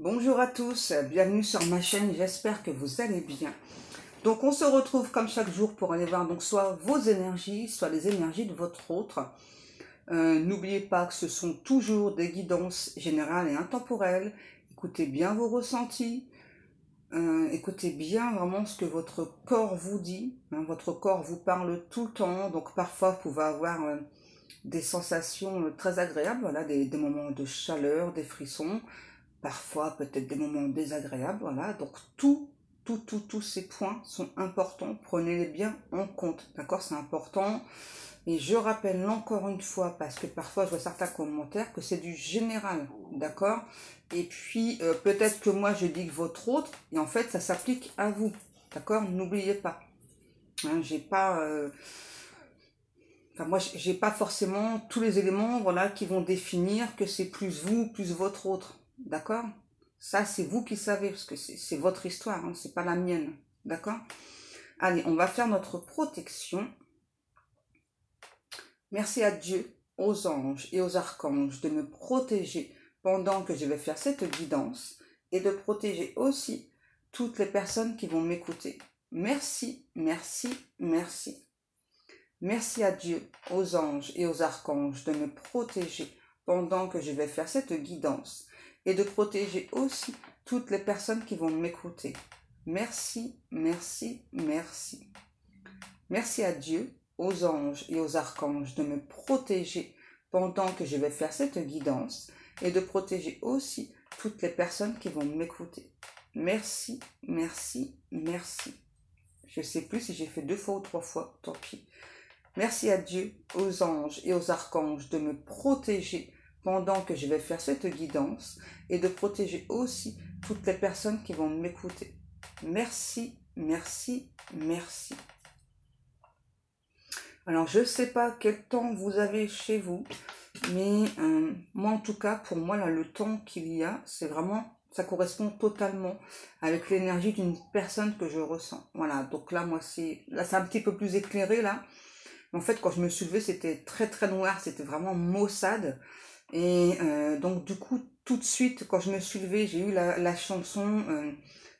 Bonjour à tous, bienvenue sur ma chaîne, j'espère que vous allez bien. Donc on se retrouve comme chaque jour pour aller voir donc soit vos énergies, soit les énergies de votre autre. N'oubliez pas que ce sont toujours des guidances générales et intemporelles. Écoutez bien vos ressentis, écoutez bien vraiment ce que votre corps vous dit. Votre corps vous parle tout le temps, donc parfois vous pouvez avoir des sensations très agréables, voilà, des moments de chaleur, des frissons. Parfois peut-être des moments désagréables, voilà. Donc tous ces points sont importants, prenez-les bien en compte, d'accord, c'est important. Et je rappelle encore une fois, parce que parfois je vois certains commentaires, que c'est du général, d'accord. Et puis peut-être que moi je dis que votre autre, et en fait ça s'applique à vous, d'accord, n'oubliez pas. Hein, j'ai pas... Enfin, moi, j'ai pas forcément tous les éléments, voilà, qui vont définir que c'est plus vous, plus votre autre. D'accord? Ça, c'est vous qui savez, parce que c'est votre histoire, hein, c'est pas la mienne. D'accord? Allez, on va faire notre protection. Merci à Dieu, aux anges et aux archanges de me protéger pendant que je vais faire cette guidance et de protéger aussi toutes les personnes qui vont m'écouter. Merci, merci, merci. Merci à Dieu, aux anges et aux archanges de me protéger pendant que je vais faire cette guidance et de protéger aussi toutes les personnes qui vont m'écouter. Merci, merci, merci. Merci à Dieu, aux anges et aux archanges de me protéger pendant que je vais faire cette guidance et de protéger aussi toutes les personnes qui vont m'écouter. Merci, merci, merci. Je ne sais plus si j'ai fait 2 fois ou 3 fois, tant pis. Merci à Dieu, aux anges et aux archanges de me protéger pendant que je vais faire cette guidance et de protéger aussi toutes les personnes qui vont m'écouter. Merci, merci, merci. Alors, je ne sais pas quel temps vous avez chez vous, mais moi en tout cas, pour moi, là, le temps qu'il y a, c'est vraiment, ça correspond totalement avec l'énergie d'une personne que je ressens. Voilà, donc là, moi, c'est un petit peu plus éclairé, là. En fait, quand je me suis levée, c'était très très noir, c'était vraiment maussade. Et donc du coup, tout de suite, quand je me suis levée, j'ai eu la chanson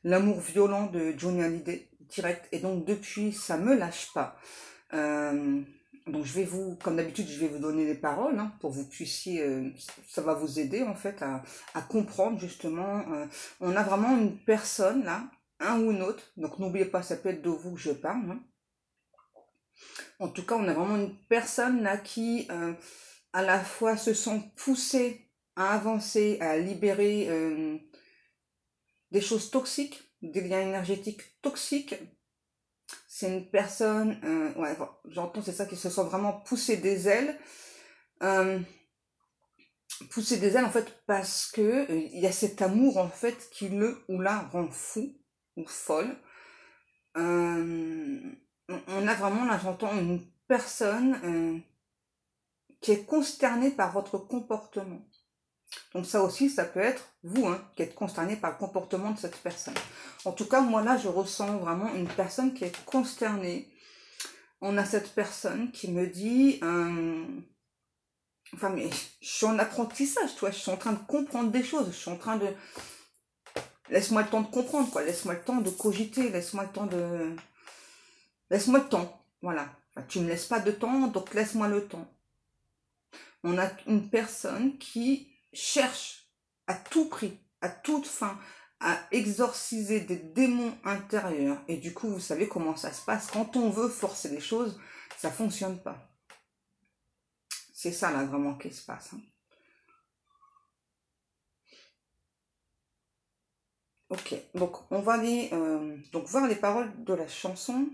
L'amour violent de Johnny Hallyday, direct. Et donc depuis, ça me lâche pas. Donc je vais vous, comme d'habitude, je vais vous donner les paroles hein, pour que vous puissiez, ça va vous aider en fait à comprendre justement. On a vraiment une personne là, un ou une autre. Donc n'oubliez pas, ça peut être de vous que je parle. Hein. En tout cas, on a vraiment une personne là qui, à la fois, se sent poussée à avancer, à libérer des choses toxiques, des liens énergétiques toxiques. C'est une personne, ouais, j'entends, c'est ça, qui se sent vraiment pousser des ailes. Pousser des ailes, en fait, parce que il y a cet amour, en fait, qui le ou la rend fou ou folle. On a vraiment, là, j'entends une personne qui est consternée par votre comportement. Donc ça aussi, ça peut être vous, hein, qui êtes consterné par le comportement de cette personne. En tout cas, moi là, je ressens vraiment une personne qui est consternée. On a cette personne qui me dit, enfin, mais je suis en apprentissage, tu vois, je suis en train de comprendre des choses, je suis en train de... Laisse-moi le temps de comprendre, quoi, laisse-moi le temps de cogiter, laisse-moi le temps de... Laisse-moi le temps, voilà. Enfin, tu ne me laisses pas de temps, donc laisse-moi le temps. On a une personne qui cherche à tout prix, à toute fin, à exorciser des démons intérieurs. Et du coup, vous savez comment ça se passe. Quand on veut forcer les choses, ça ne fonctionne pas. C'est ça, là, vraiment, qui se passe. Hein. Ok, donc on va aller donc voir les paroles de la chanson.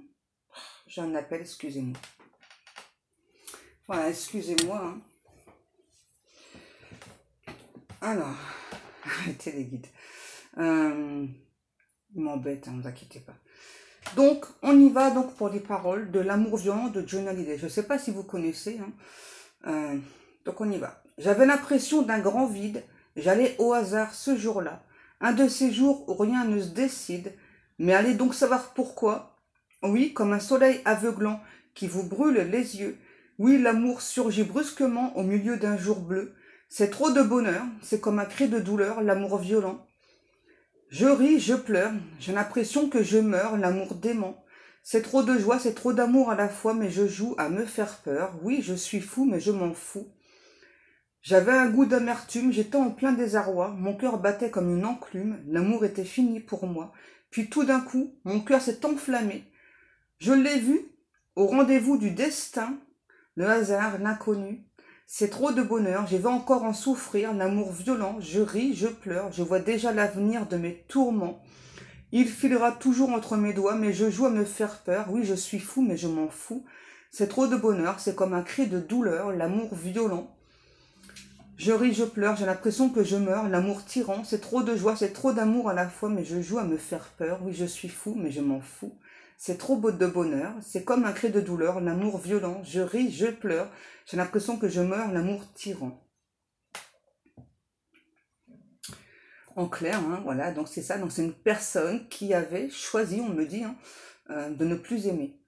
J'ai un appel, excusez-moi. Voilà, excusez-moi. Hein. Alors, arrêtez les guides. Il m'embête, hein, ne vous inquiétez pas. Donc, on y va donc pour les paroles de L'amour violent de Johnny Hallyday. Je ne sais pas si vous connaissez. Hein. Donc, on y va. J'avais l'impression d'un grand vide. J'allais au hasard ce jour-là. Un de ces jours où rien ne se décide. Mais allez donc savoir pourquoi. Oui, comme un soleil aveuglant qui vous brûle les yeux. Oui, l'amour surgit brusquement au milieu d'un jour bleu. C'est trop de bonheur. C'est comme un cri de douleur, l'amour violent. Je ris, je pleure, j'ai l'impression que je meurs, l'amour dément. C'est trop de joie, c'est trop d'amour à la fois, mais je joue à me faire peur. Oui, je suis fou, mais je m'en fous. J'avais un goût d'amertume, j'étais en plein désarroi, mon cœur battait comme une enclume, l'amour était fini pour moi. Puis tout d'un coup, mon cœur s'est enflammé. Je l'ai vu, au rendez-vous du destin, le hasard, l'inconnu. C'est trop de bonheur, je vais encore en souffrir, l'amour violent, je ris, je pleure, je vois déjà l'avenir de mes tourments. Il filera toujours entre mes doigts, mais je joue à me faire peur. Oui, je suis fou, mais je m'en fous. C'est trop de bonheur, c'est comme un cri de douleur, l'amour violent. Je ris, je pleure, j'ai l'impression que je meurs, l'amour tyran. C'est trop de joie, c'est trop d'amour à la fois, mais je joue à me faire peur. Oui, je suis fou, mais je m'en fous. C'est trop beau de bonheur, c'est comme un cri de douleur, l'amour violent. Je ris, je pleure, j'ai l'impression que je meurs, l'amour tyran. En clair, hein, voilà, donc c'est ça. Donc c'est une personne qui avait choisi, on me dit, hein, de ne plus aimer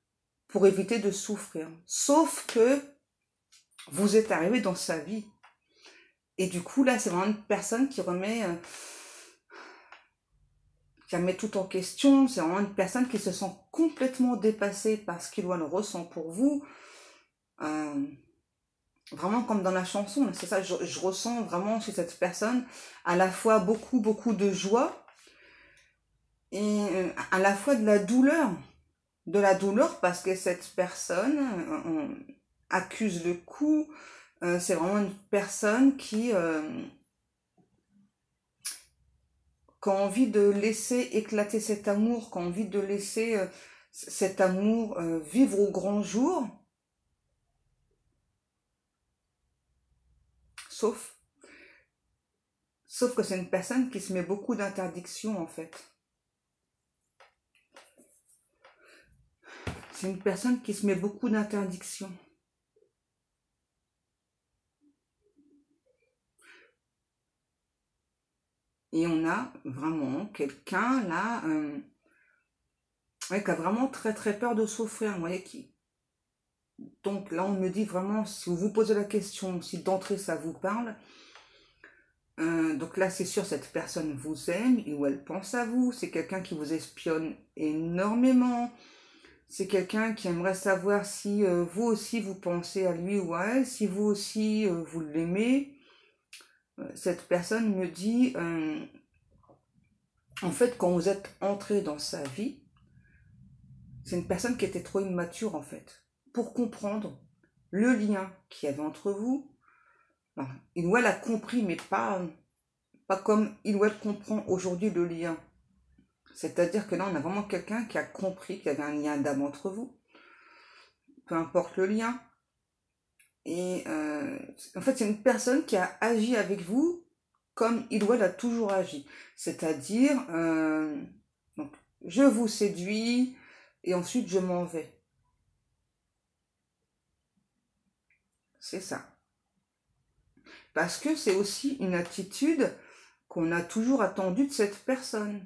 pour éviter de souffrir. Sauf que vous êtes arrivé dans sa vie. Et du coup, là, c'est vraiment une personne qui remet tout en question. C'est vraiment une personne qui se sent complètement dépassée par ce qu'il ou elle ressent pour vous. Vraiment comme dans la chanson, c'est ça, je ressens vraiment chez cette personne à la fois beaucoup, beaucoup de joie et à la fois de la douleur. De la douleur parce que cette personne accuse le coup. C'est vraiment une personne qui a envie de laisser éclater cet amour, qui a envie de laisser cet amour vivre au grand jour. Sauf que c'est une personne qui se met beaucoup d'interdictions en fait. C'est une personne qui se met beaucoup d'interdictions. Et on a vraiment quelqu'un là qui a vraiment très très peur de souffrir. Vous voyez qui. Donc là on me dit vraiment, si vous vous posez la question, si d'entrée ça vous parle, donc là c'est sûr cette personne vous aime ou elle pense à vous. C'est quelqu'un qui vous espionne énormément. C'est quelqu'un qui aimerait savoir si vous aussi vous pensez à lui ou à elle, si vous aussi vous l'aimez. Cette personne me dit, en fait, quand vous êtes entré dans sa vie, c'est une personne qui était trop immature en fait, pour comprendre le lien qu'il y avait entre vous. Alors, il ou elle a compris, mais pas comme il ou elle comprend aujourd'hui le lien. C'est-à-dire que là, on a vraiment quelqu'un qui a compris qu'il y avait un lien d'âme entre vous, peu importe le lien. Et en fait, c'est une personne qui a agi avec vous comme il ou elle a toujours agi. C'est-à-dire, donc, je vous séduis et ensuite je m'en vais. C'est ça. Parce que c'est aussi une attitude qu'on a toujours attendue de cette personne.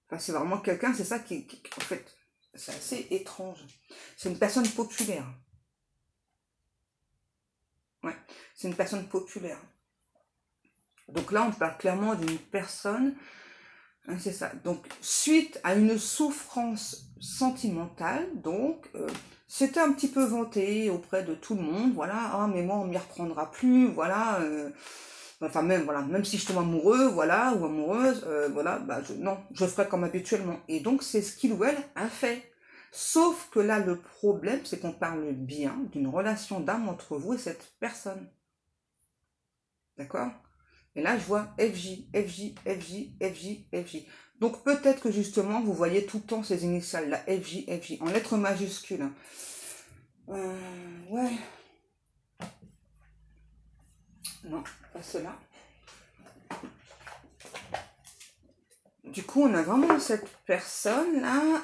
Enfin, c'est vraiment quelqu'un, c'est ça qui en fait, c'est assez étrange. C'est une personne populaire. Ouais, c'est une personne populaire. Donc là, on parle clairement d'une personne, hein, c'est ça. Donc, suite à une souffrance sentimentale, donc, c'était un petit peu vanté auprès de tout le monde, voilà, ah, mais moi, on m'y reprendra plus, voilà, enfin, même, voilà, même si je tombe amoureux, voilà, ou amoureuse, voilà, bah, non, je ferai comme habituellement. Et donc, c'est ce qu'il ou elle a fait. Sauf que là, le problème, c'est qu'on parle bien d'une relation d'âme entre vous et cette personne. D'accord? Et là, je vois FJ, FJ, FJ, FJ, FJ. Donc, peut-être que justement, vous voyez tout le temps ces initiales, là, FJ, FJ, en lettres majuscules. Ouais. Non, pas cela. Du coup, on a vraiment cette personne-là.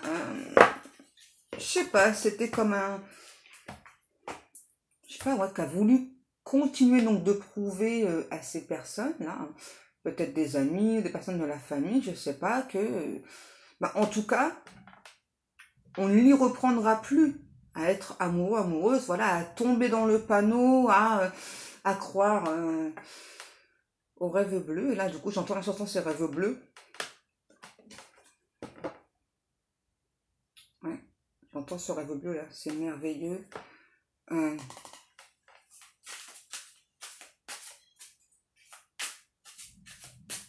Je sais pas, c'était comme un... Je sais pas, ouais, qui a voulu continuer donc de prouver à ces personnes-là, hein, peut-être des amis, des personnes de la famille, je sais pas, que... bah, en tout cas, on ne lui reprendra plus à être amoureux, amoureuse, voilà, à tomber dans le panneau, à croire aux rêves bleus. Et là, du coup, j'entends la chanson, c'est rêves bleus. Ouais, j'entends ce rêve bleu là, c'est merveilleux.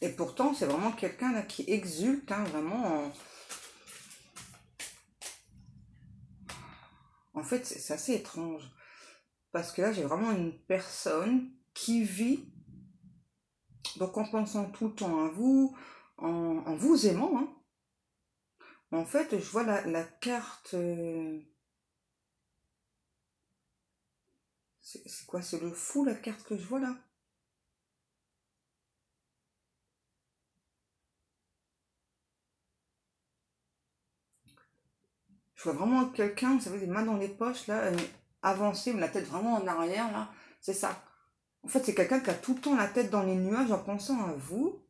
Et pourtant, c'est vraiment quelqu'un là qui exulte, hein, vraiment. En fait, c'est assez étrange. Parce que là, j'ai vraiment une personne qui vit, donc en pensant tout le temps à vous, en vous aimant, hein. En fait, je vois la carte... c'est quoi? C'est le fou, la carte que je vois là? Je vois vraiment quelqu'un, vous savez, les mains dans les poches, là, avancé, mais la tête vraiment en arrière, là. C'est ça. En fait, c'est quelqu'un qui a tout le temps la tête dans les nuages en pensant à vous.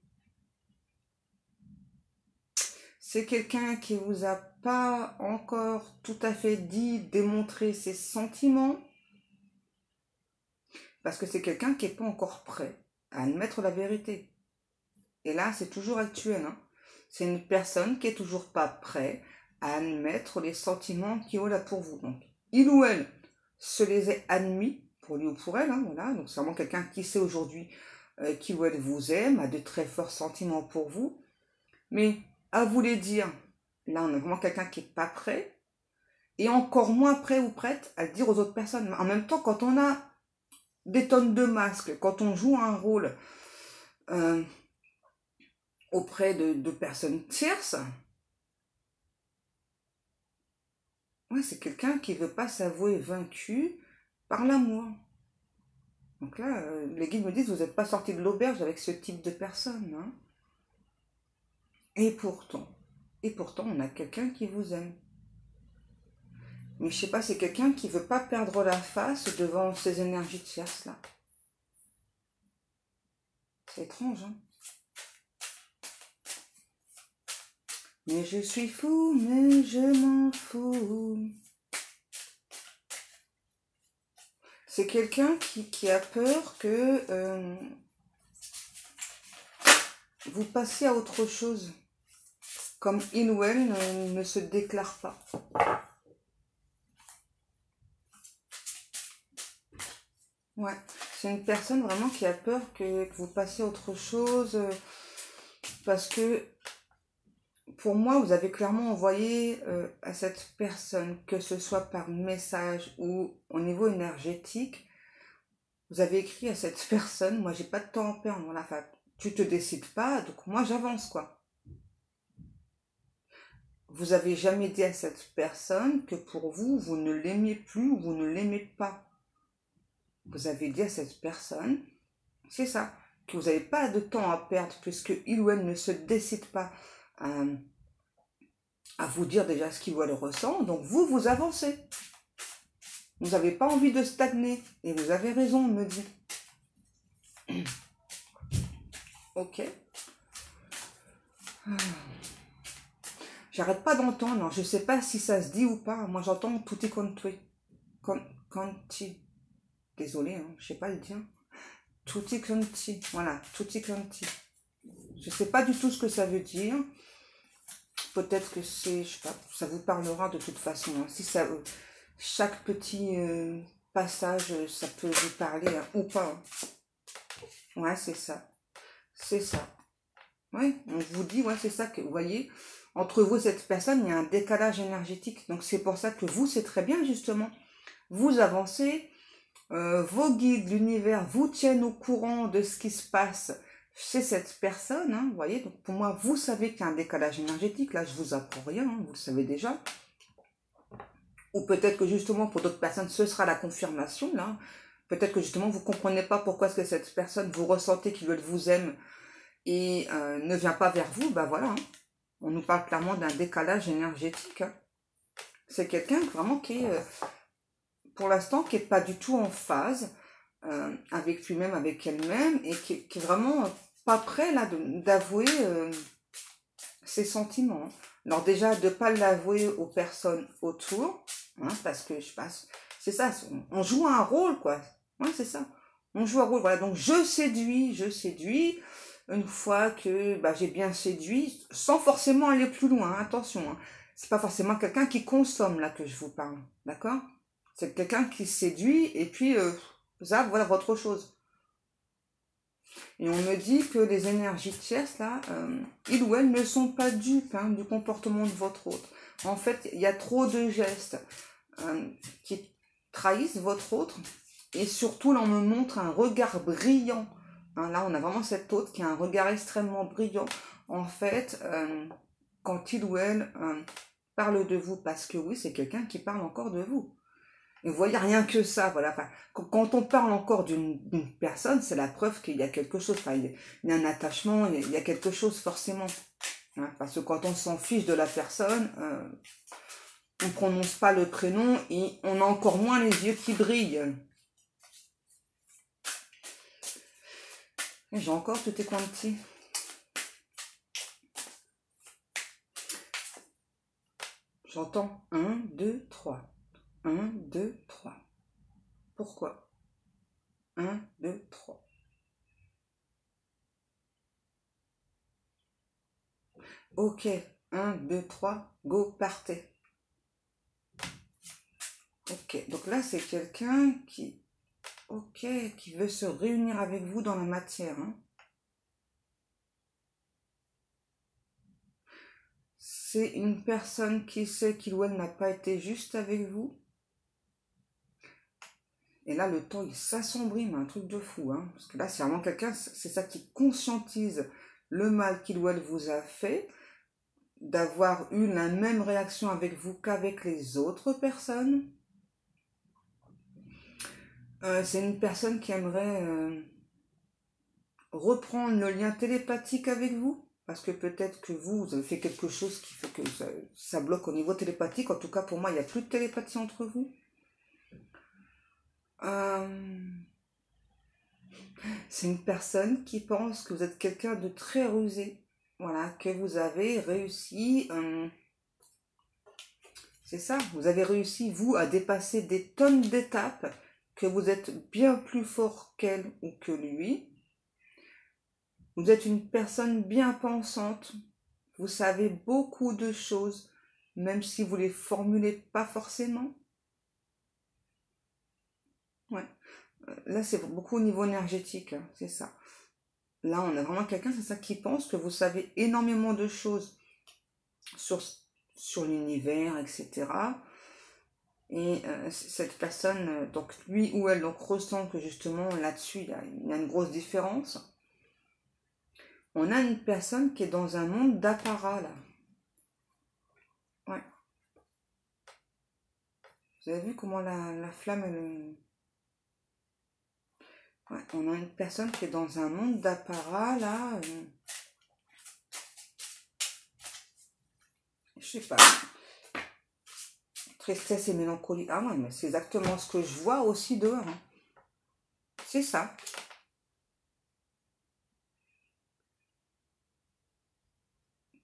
C'est quelqu'un qui vous a pas encore tout à fait dit, démontré ses sentiments. Parce que c'est quelqu'un qui n'est pas encore prêt à admettre la vérité. Et là, c'est toujours actuel, hein. C'est une personne qui est toujours pas prête à admettre les sentiments qu'il a là pour vous. Donc, il ou elle se les est admis, pour lui ou pour elle, hein, voilà. Donc, c'est vraiment quelqu'un qui sait aujourd'hui qu'il ou elle vous aime, a de très forts sentiments pour vous. Mais à vous les dire, là, on a vraiment quelqu'un qui n'est pas prêt, et encore moins prêt ou prête à le dire aux autres personnes. En même temps, quand on a des tonnes de masques, quand on joue un rôle euh, auprès de personnes tierces, ouais, c'est quelqu'un qui ne veut pas s'avouer vaincu par l'amour. Donc là, les guides me disent, vous n'êtes pas sorti de l'auberge avec ce type de personne, hein. Et pourtant, on a quelqu'un qui vous aime. Mais je sais pas, c'est quelqu'un qui veut pas perdre la face devant ces énergies tierces là. C'est étrange, hein. Mais je suis fou, mais je m'en fous. C'est quelqu'un qui a peur que vous passiez à autre chose. Comme il ou elle ne se déclare pas. Ouais, c'est une personne vraiment qui a peur que vous passiez à autre chose. Parce que pour moi, vous avez clairement envoyé à cette personne, que ce soit par message ou au niveau énergétique, vous avez écrit à cette personne, moi j'ai pas de temps à perdre, voilà, enfin, tu te décides pas, donc moi j'avance quoi. Vous avez jamais dit à cette personne que pour vous, vous ne l'aimiez plus ou vous ne l'aimez pas. Vous avez dit à cette personne, c'est ça, que vous n'avez pas de temps à perdre puisque il ou elle ne se décide pas à vous dire déjà ce qu'il ou elle ressent, donc vous avancez. Vous n'avez pas envie de stagner, et vous avez raison de me dire. Ok. J'arrête pas d'entendre, je sais pas si ça se dit ou pas, moi j'entends tutti quanti. Quanti. Désolée, hein, je sais pas le dire. Tutti quanti, voilà, tutti quanti. Je sais pas du tout ce que ça veut dire. Peut-être que c'est, je sais pas, ça vous parlera de toute façon. Hein. Si ça, chaque petit passage, ça peut vous parler hein, ou pas. Hein. Ouais, c'est ça. C'est ça. Ouais, on vous dit, ouais, c'est ça que vous voyez. Entre vous et cette personne, il y a un décalage énergétique. Donc c'est pour ça que vous, c'est très bien justement. Vous avancez, vos guides, l'univers vous tiennent au courant de ce qui se passe chez cette personne, hein, vous voyez. Donc pour moi, vous savez qu'il y a un décalage énergétique. Là, je vous apprends rien, hein, vous le savez déjà. Ou peut-être que justement, pour d'autres personnes, ce sera la confirmation, là. Peut-être que justement, vous ne comprenez pas pourquoi est-ce que cette personne, vous ressentez qu'il vous aime et ne vient pas vers vous, bah voilà. Hein. On nous parle clairement d'un décalage énergétique. Hein. C'est quelqu'un vraiment qui est, pour l'instant, qui n'est pas du tout en phase avec lui-même, avec elle-même, et qui est vraiment pas prêt là d'avouer ses sentiments. Hein. Alors déjà, de ne pas l'avouer aux personnes autour, hein, parce que je passe, c'est ça, on joue un rôle, quoi. Ouais, c'est ça. On joue un rôle, voilà. Donc je séduis. Une fois que bah, j'ai bien séduit, sans forcément aller plus loin, hein, attention. Hein. c'est pas forcément quelqu'un qui consomme là que je vous parle, d'accord? C'est quelqu'un qui séduit et puis ça, voilà votre chose. Et on me dit que les énergies tierces là, ils ou elles ne sont pas dupes hein, du comportement de votre autre. En fait, il y a trop de gestes qui trahissent votre autre. Et surtout, là, on me montre un regard brillant. Hein, là, on a vraiment cet autre qui a un regard extrêmement brillant. En fait, quand il ou elle parle de vous, parce que oui, c'est quelqu'un qui parle encore de vous. Et vous voyez, rien que ça, voilà. Enfin, quand on parle encore d'une personne, c'est la preuve qu'il y a quelque chose. Enfin, il y a un attachement, il y a quelque chose forcément. Hein, parce que quand on s'en fiche de la personne, on ne prononce pas le prénom et on a encore moins les yeux qui brillent. J'ai encore tous tes quantis. J'entends 1, 2, 3. 1, 2, 3. Pourquoi 1, 2, 3. Ok, 1, 2, 3, go, partez. Ok, donc là c'est quelqu'un qui, qui veut se réunir avec vous dans la matière. Hein. C'est une personne qui sait qu'il ou elle n'a pas été juste avec vous. Et là, le temps, il s'assombrit, mais un truc de fou. Hein. Parce que là, c'est vraiment quelqu'un, c'est ça qui conscientise le mal qu'il ou elle vous a fait, d'avoir eu la même réaction avec vous qu'avec les autres personnes. C'est une personne qui aimerait reprendre le lien télépathique avec vous. Parce que peut-être que vous avez fait quelque chose qui fait que ça bloque au niveau télépathique. En tout cas, pour moi, il n'y a plus de télépathie entre vous. C'est une personne qui pense que vous êtes quelqu'un de très rusé. Voilà, que vous avez réussi... c'est ça, vous avez réussi, vous, à dépasser des tonnes d'étapes, que vous êtes bien plus fort qu'elle ou que lui. Vous êtes une personne bien pensante. Vous savez beaucoup de choses, même si vous ne les formulez pas forcément. Ouais. Là, c'est beaucoup au niveau énergétique, hein, c'est ça. Là, on a vraiment quelqu'un, c'est ça, qui pense que vous savez énormément de choses sur l'univers, etc. Et cette personne, donc lui ou elle, donc ressent que justement là-dessus, il y a une grosse différence. On a une personne qui est dans un monde d'apparat, là. Ouais. Vous avez vu comment la flamme, elle... Ouais, on a une personne qui est dans un monde d'apparat, là. Je sais pas. Tristesse et mélancolie. Ah ouais, mais c'est exactement ce que je vois aussi dehors. Hein. C'est ça.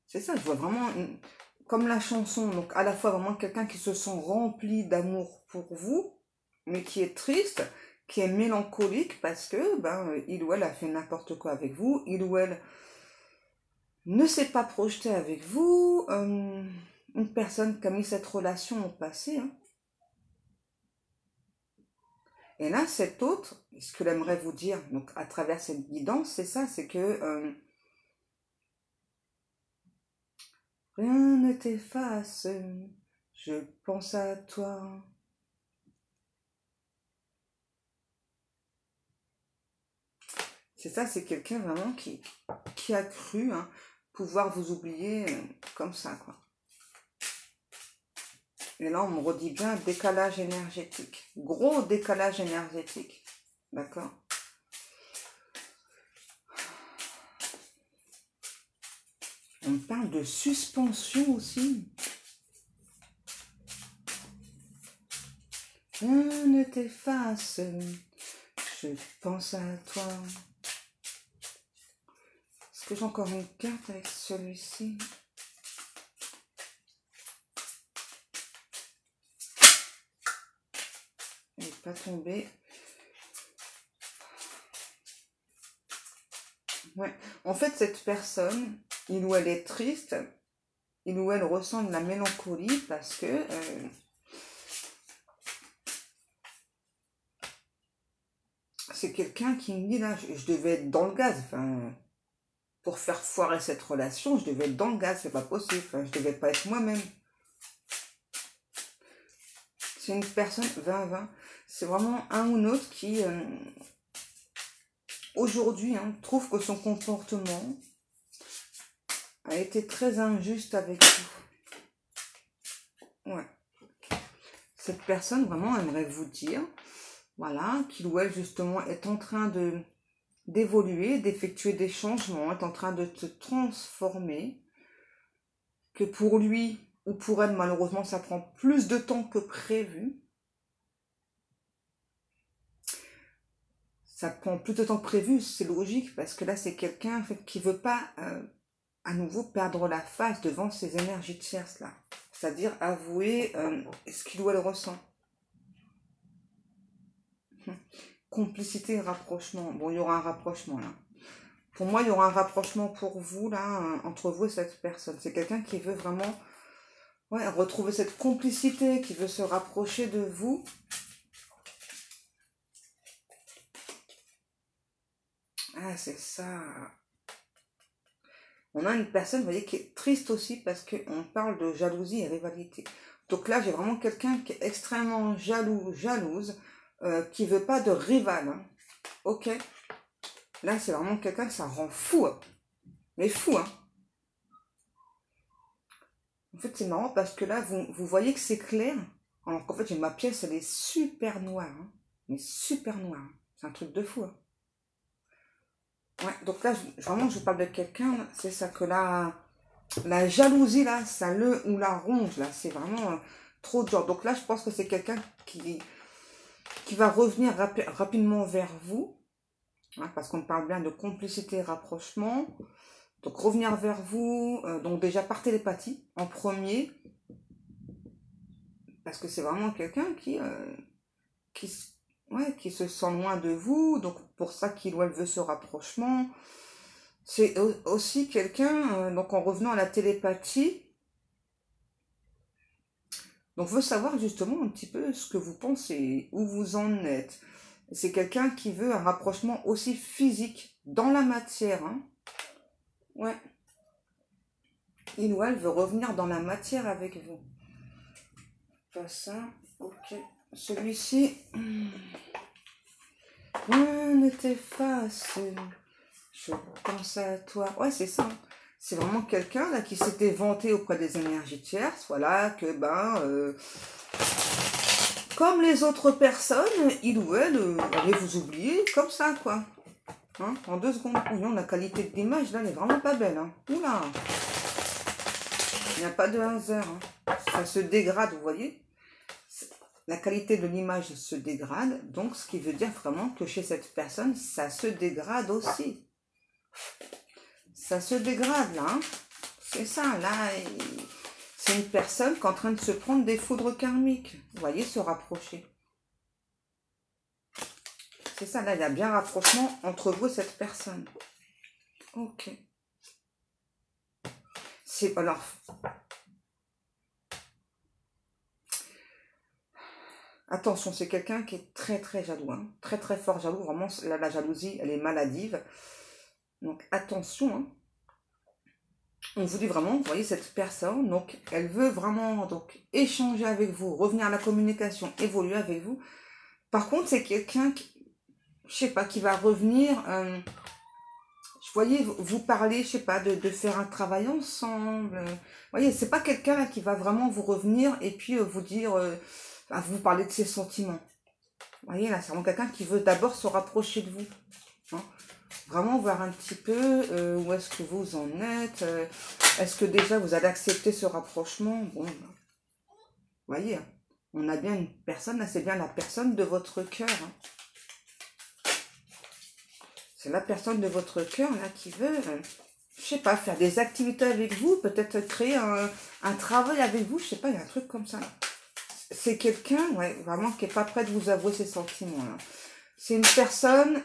C'est ça, je vois vraiment, comme la chanson, donc à la fois vraiment quelqu'un qui se sent rempli d'amour pour vous, mais qui est triste, qui est mélancolique parce que il ou elle a fait n'importe quoi avec vous, il ou elle ne s'est pas projeté avec vous, une personne qui a mis cette relation au passé. Hein. Et là, cet autre, ce que j'aimerais vous dire, donc à travers cette guidance, c'est ça, c'est que rien ne t'efface, je pense à toi. C'est ça, c'est quelqu'un vraiment qui a cru hein, pouvoir vous oublier comme ça, quoi. Et là, on me redit bien décalage énergétique. Gros décalage énergétique. D'accord? On parle de suspension aussi. Rien ne t'efface, je pense à toi. Est-ce que j'ai encore une carte avec celui-ci? Elle n'est pas tombée. Ouais. En fait, cette personne, il ou elle est triste, il ou elle ressent de la mélancolie parce que c'est quelqu'un qui me dit là, je devais être dans le gaz. Enfin, pour faire foirer cette relation, je devais être dans le gaz, c'est pas possible. Enfin, je devais pas être moi-même. C'est une personne 20-20. C'est vraiment un ou l'autre qui aujourd'hui trouve que son comportement a été très injuste avec vous. Ouais. Cette personne vraiment aimerait vous dire, voilà, qu'il ou elle justement est en train d'évoluer, d'effectuer des changements, est en train de se transformer, que pour lui ou pour elle, malheureusement, ça prend plus de temps que prévu. Ça prend plus de temps que prévu, c'est logique, parce que là, c'est quelqu'un en fait, qui ne veut pas à nouveau perdre la face devant ces énergies tierces là. C'est-à-dire avouer ce qu'il ou elle ressent. Complicité et rapprochement. Bon, il y aura un rapprochement là. Pour moi, il y aura un rapprochement pour vous là, entre vous et cette personne. C'est quelqu'un qui veut vraiment retrouver cette complicité, qui veut se rapprocher de vous. Ah, c'est ça. On a une personne, vous voyez, qui est triste aussi parce qu'on parle de jalousie et rivalité. Donc là, j'ai vraiment quelqu'un qui est extrêmement jalouse, qui veut pas de rival. Hein. Ok. Là, c'est vraiment quelqu'un que ça rend fou. Hein. Mais fou, hein. En fait, c'est marrant parce que là, vous voyez que c'est clair. Alors qu'en fait, ma pièce, elle est super noire. Hein. Mais super noire. Hein. C'est un truc de fou. Hein. Ouais, donc là, vraiment, je parle de quelqu'un, c'est ça que la jalousie, là, ça le ou la ronge, là, c'est vraiment trop dur. Donc là, je pense que c'est quelqu'un qui va revenir rapidement vers vous, hein, parce qu'on parle bien de complicité et rapprochement. Donc revenir vers vous, donc déjà par télépathie, en premier, parce que c'est vraiment quelqu'un qui, qui se sent loin de vous, donc pour ça qu'il ou elle veut ce rapprochement. C'est aussi quelqu'un, donc en revenant à la télépathie, donc veut savoir justement un petit peu ce que vous pensez, où vous en êtes. C'est quelqu'un qui veut un rapprochement aussi physique dans la matière. Hein. Ouais. Il ou elle veut revenir dans la matière avec vous. Pas ça. Ok. Celui-ci. Rien n'était facile. Je pense à toi. Ouais, c'est ça. C'est vraiment quelqu'un là qui s'était vanté auprès des énergies tierces. Voilà, que comme les autres personnes, il ou elle allait vous oublier comme ça, quoi. Hein, en 2 secondes. Oui, non, la qualité de l'image, là, elle est vraiment pas belle. Hein. Oula. Il n'y a pas de hasard. Hein. Ça se dégrade, vous voyez. La qualité de l'image se dégrade. Donc, ce qui veut dire vraiment que chez cette personne, ça se dégrade aussi. Ça se dégrade, là. Hein. C'est ça, là. C'est une personne qui est en train de se prendre des foudres karmiques. Vous voyez, se rapprocher. C'est ça, là, il y a bien un rapprochement entre vous et cette personne. Ok. C'est... Alors... Attention, c'est quelqu'un qui est très très jaloux. Hein. Très très fort jaloux. Vraiment, la jalousie, elle est maladive. Donc, attention. Hein. On vous dit vraiment, vous voyez, cette personne, donc, elle veut vraiment donc échanger avec vous, revenir à la communication, évoluer avec vous. Par contre, c'est quelqu'un qui... Je sais pas, qui va revenir, je voyais vous parler, je sais pas, de faire un travail ensemble. Vous voyez, c'est pas quelqu'un là qui va vraiment vous revenir et puis vous dire, vous parler de ses sentiments. Vous voyez, là, c'est vraiment quelqu'un qui veut d'abord se rapprocher de vous. Hein. Vraiment voir un petit peu où est-ce que vous en êtes. Est-ce que déjà vous allez accepter ce rapprochement? Bon, vous voyez, on a bien une personne, là, c'est bien la personne de votre cœur. Hein. C'est la personne de votre cœur là qui veut, je sais pas, faire des activités avec vous, peut-être créer un travail avec vous, je sais pas, il y a un truc comme ça. C'est quelqu'un, ouais, vraiment qui est pas prêt de vous avouer ses sentiments. Là. C'est une personne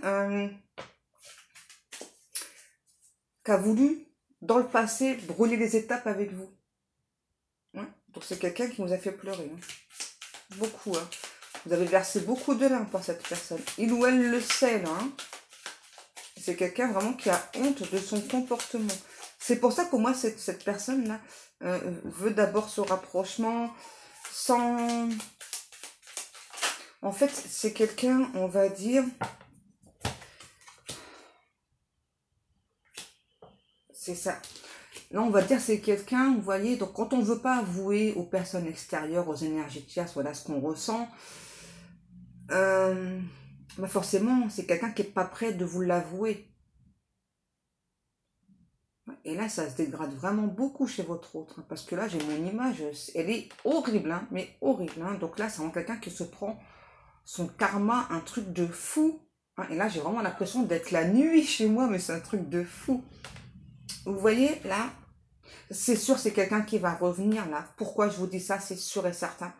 qui a voulu, dans le passé, brûler les étapes avec vous. Donc c'est quelqu'un qui vous a fait pleurer. Hein. Beaucoup. Hein. Vous avez versé beaucoup de larmes pour cette personne. Il ou elle le sait, là. Hein. C'est quelqu'un vraiment qui a honte de son comportement. C'est pour ça que moi, cette personne-là veut d'abord ce rapprochement sans... En fait, c'est quelqu'un, on va dire... C'est ça. Là, on va dire c'est quelqu'un, vous voyez, donc quand on ne veut pas avouer aux personnes extérieures, aux énergies tierces, voilà ce qu'on ressent, bah forcément, c'est quelqu'un qui n'est pas prêt de vous l'avouer. Et là, ça se dégrade vraiment beaucoup chez votre autre. Hein, parce que là, j'ai mon image, elle est horrible, hein, mais horrible. Hein, donc là, c'est vraiment quelqu'un qui se prend son karma, un truc de fou. Hein, et là, j'ai vraiment l'impression d'être la nuit chez moi, mais c'est un truc de fou. Vous voyez, là, c'est sûr, c'est quelqu'un qui va revenir, là. Pourquoi je vous dis ça, c'est sûr et certain.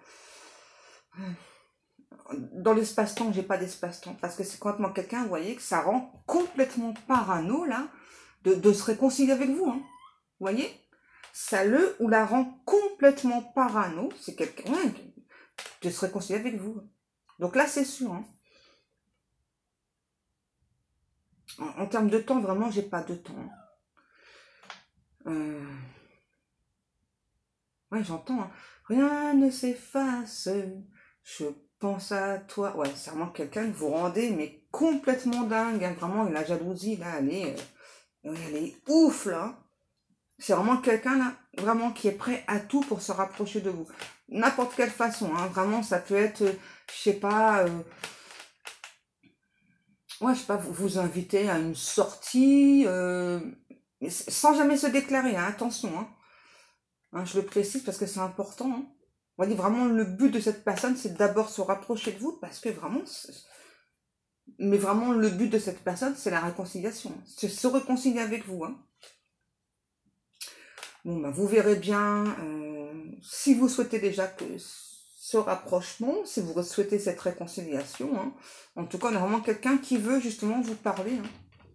Dans l'espace-temps, j'ai pas d'espace-temps. Parce que c'est complètement quelqu'un, vous voyez, que ça rend complètement parano, là, de se réconcilier avec vous. Hein. Vous voyez, ça le ou la rend complètement parano. C'est quelqu'un de se réconcilier avec vous. Donc là, c'est sûr. Hein. En termes de temps, vraiment, j'ai pas de temps. Ouais, j'entends. Hein. Rien ne s'efface. Je pense à toi. Ouais, c'est vraiment quelqu'un que vous rendez, mais complètement dingue. Hein. Vraiment, la jalousie, là, elle est ouf, là. C'est vraiment quelqu'un, là, vraiment qui est prêt à tout pour se rapprocher de vous. N'importe quelle façon, hein. Vraiment, ça peut être, je sais pas, ouais, je sais pas, vous inviter à une sortie, mais sans jamais se déclarer, hein, attention, hein. Hein, je le précise parce que c'est important, hein. Vous voyez, vraiment, le but de cette personne, c'est d'abord se rapprocher de vous, parce que vraiment, mais vraiment, le but de cette personne, c'est la réconciliation. C'est se réconcilier avec vous, hein. Bon, bah, vous verrez bien, si vous souhaitez déjà que ce rapprochement, si vous souhaitez cette réconciliation, hein, en tout cas, on a vraiment quelqu'un qui veut justement vous parler, hein,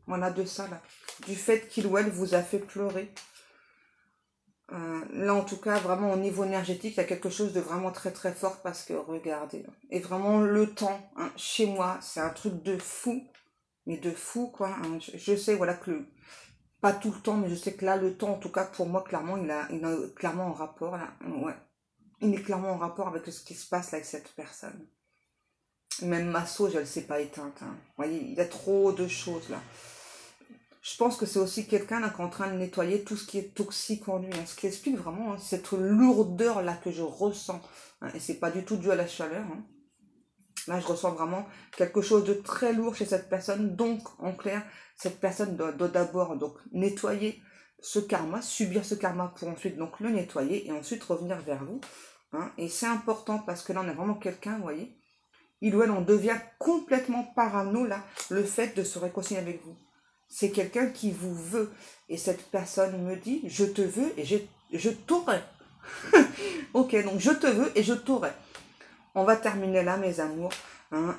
voilà, de ça, là, du fait qu'il ou elle vous a fait pleurer. Là, en tout cas, vraiment au niveau énergétique, il y a quelque chose de vraiment très très fort parce que, regardez, et vraiment le temps, hein, chez moi, c'est un truc de fou, mais de fou, quoi. Hein, je sais, voilà, que pas tout le temps, mais je sais que là, le temps, en tout cas, pour moi, clairement, il a clairement un rapport, là, ouais. Il est clairement en rapport avec ce qui se passe là avec cette personne. Même ma sauge, elle ne s'est pas éteinte. Hein. Vous voyez, il y a trop de choses, là. Je pense que c'est aussi quelqu'un là qui est en train de nettoyer tout ce qui est toxique en lui. Hein, ce qui explique vraiment hein, cette lourdeur là que je ressens. Hein, et c'est pas du tout dû à la chaleur. Hein. Là, je ressens vraiment quelque chose de très lourd chez cette personne. Donc, en clair, cette personne doit d'abord donc nettoyer ce karma, subir ce karma pour ensuite donc le nettoyer et ensuite revenir vers vous. Hein. Et c'est important parce que là, on a vraiment quelqu'un, vous voyez, il ou elle en devient complètement parano là, le fait de se réconcilier avec vous. C'est quelqu'un qui vous veut. Et cette personne me dit, je te veux et je t'aurai. Ok, donc je te veux et je t'aurai. On va terminer là, mes amours. Hein,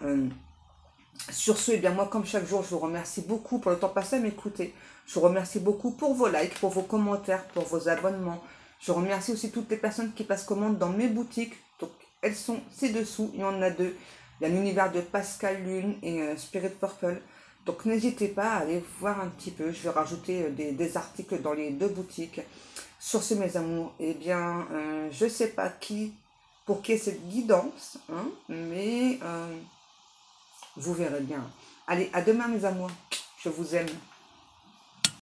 sur ce, eh bien moi, comme chaque jour, je vous remercie beaucoup pour le temps passé à m'écouter. Je vous remercie beaucoup pour vos likes, pour vos commentaires, pour vos abonnements. Je remercie aussi toutes les personnes qui passent commande dans mes boutiques. Donc, elles sont ci-dessous. Il y en a deux. Il y a l'univers de Pascal Lune et Spirit Purple. Donc n'hésitez pas à aller voir un petit peu. Je vais rajouter des articles dans les deux boutiques. Sur ce, mes amours, eh bien, je ne sais pas pour qui est cette guidance, hein, mais vous verrez bien. Allez, à demain, mes amours. Je vous aime.